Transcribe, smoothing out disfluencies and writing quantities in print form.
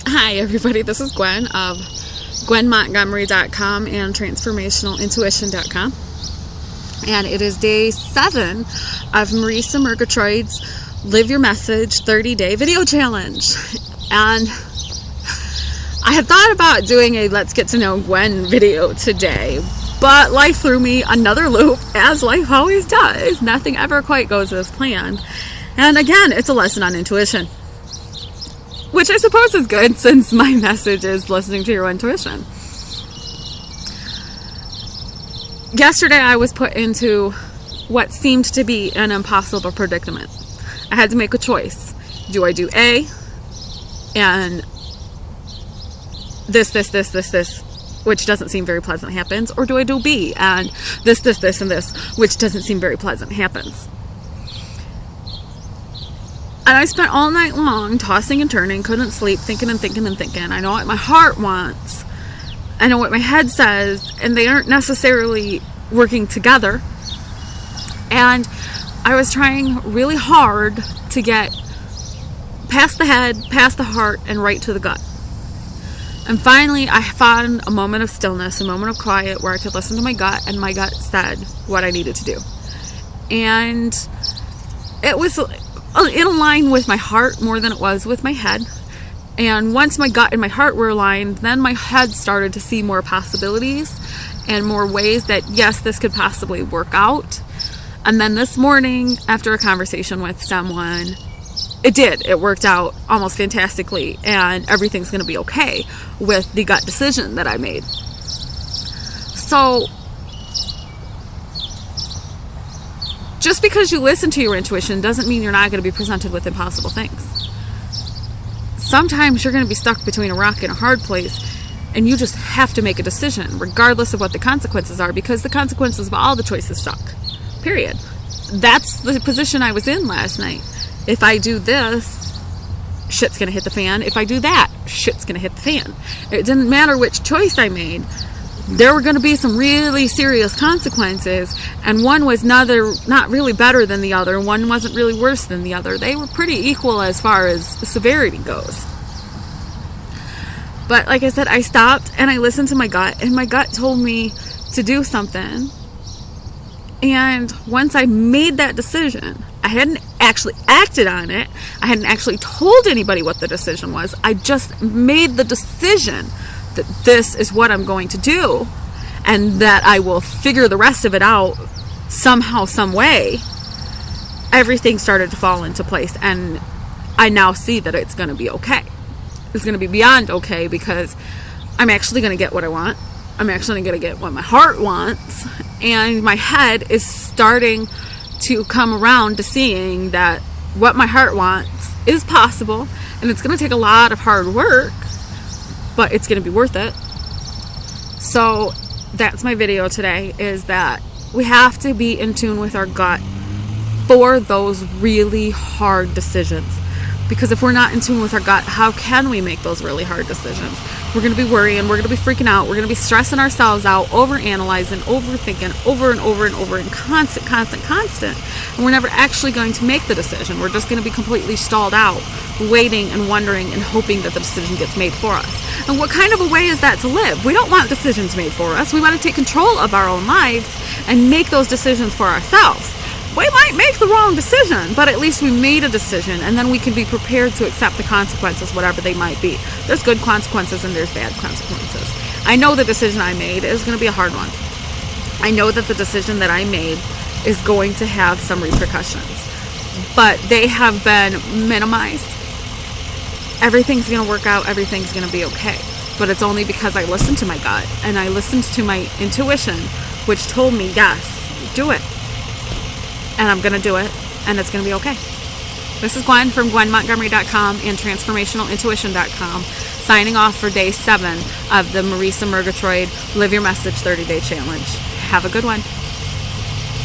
Hi everybody, this is Gwen of GwenMontgomery.com and TransformationalIntuition.com, and it is day 7 of Marisa Murgatroyd's Live Your Message 30-Day Video Challenge. And I had thought about doing a Let's Get to Know Gwen video today, but life threw me another loop, as life always does. Nothing ever quite goes as planned. And again, it's a lesson on intuition, which I suppose is good since my message is listening to your intuition. Yesterday I was put into what seemed to be an impossible predicament. I had to make a choice. Do I do A and this, which doesn't seem very pleasant, happens, or do I do B and this, and this, which doesn't seem very pleasant, happens? And I spent all night long tossing and turning, couldn't sleep, thinking. I know what my heart wants. I know what my head says, and they aren't necessarily working together. And I was trying really hard to get past the head, past the heart, and right to the gut. And finally, I found a moment of stillness, a moment of quiet where I could listen to my gut, and my gut said what I needed to do. And it was in line with my heart more than it was with my head. And once my gut and my heart were aligned, then my head started to see more possibilities and more ways that, yes, this could possibly work out. And then this morning, after a conversation with someone, it worked out almost fantastically, and everything's going to be okay with the gut decision that I made. So just because you listen to your intuition doesn't mean you're not going to be presented with impossible things. Sometimes you're going to be stuck between a rock and a hard place, and you just have to make a decision, regardless of what the consequences are, because the consequences of all the choices suck. Period. That's the position I was in last night. If I do this, shit's going to hit the fan. If I do that, shit's going to hit the fan. It didn't matter which choice I made. There were going to be some really serious consequences, and one was not really better than the other. One wasn't really worse than the other. They were pretty equal as far as severity goes. But like I said, I stopped and I listened to my gut, and my gut told me to do something. And once I made that decision, I hadn't actually acted on it. I hadn't actually told anybody what the decision was. I just made the decision that this is what I'm going to do, and that I will figure the rest of it out somehow, some way. Everything started to fall into place, and I now see that it's going to be okay. It's going to be beyond okay, because I'm actually going to get what I want. I'm actually going to get what my heart wants, and my head is starting to come around to seeing that what my heart wants is possible, and it's going to take a lot of hard work, but it's going to be worth it. So that's my video today, is that we have to be in tune with our gut for those really hard decisions. Because if we're not in tune with our gut, how can we make those really hard decisions? We're going to be worrying, we're going to be freaking out, we're going to be stressing ourselves out, overanalyzing, overthinking, over and over and over, and constant. And we're never actually going to make the decision. We're just going to be completely stalled out, waiting and wondering and hoping that the decision gets made for us. And what kind of a way is that to live? We don't want decisions made for us. We want to take control of our own lives and make those decisions for ourselves. We might make the wrong decision, but at least we made a decision, and then we can be prepared to accept the consequences, whatever they might be. There's good consequences and there's bad consequences. I know the decision I made is going to be a hard one. I know that the decision that I made is going to have some repercussions, but they have been minimized. Everything's going to work out. Everything's going to be okay. But it's only because I listened to my gut and I listened to my intuition, which told me, yes, do it. And I'm going to do it, and it's going to be okay. This is Gwen from GwenMontgomery.com and TransformationalIntuition.com, signing off for day 7 of the Marisa Murgatroyd Live Your Message 30-Day Challenge. Have a good one.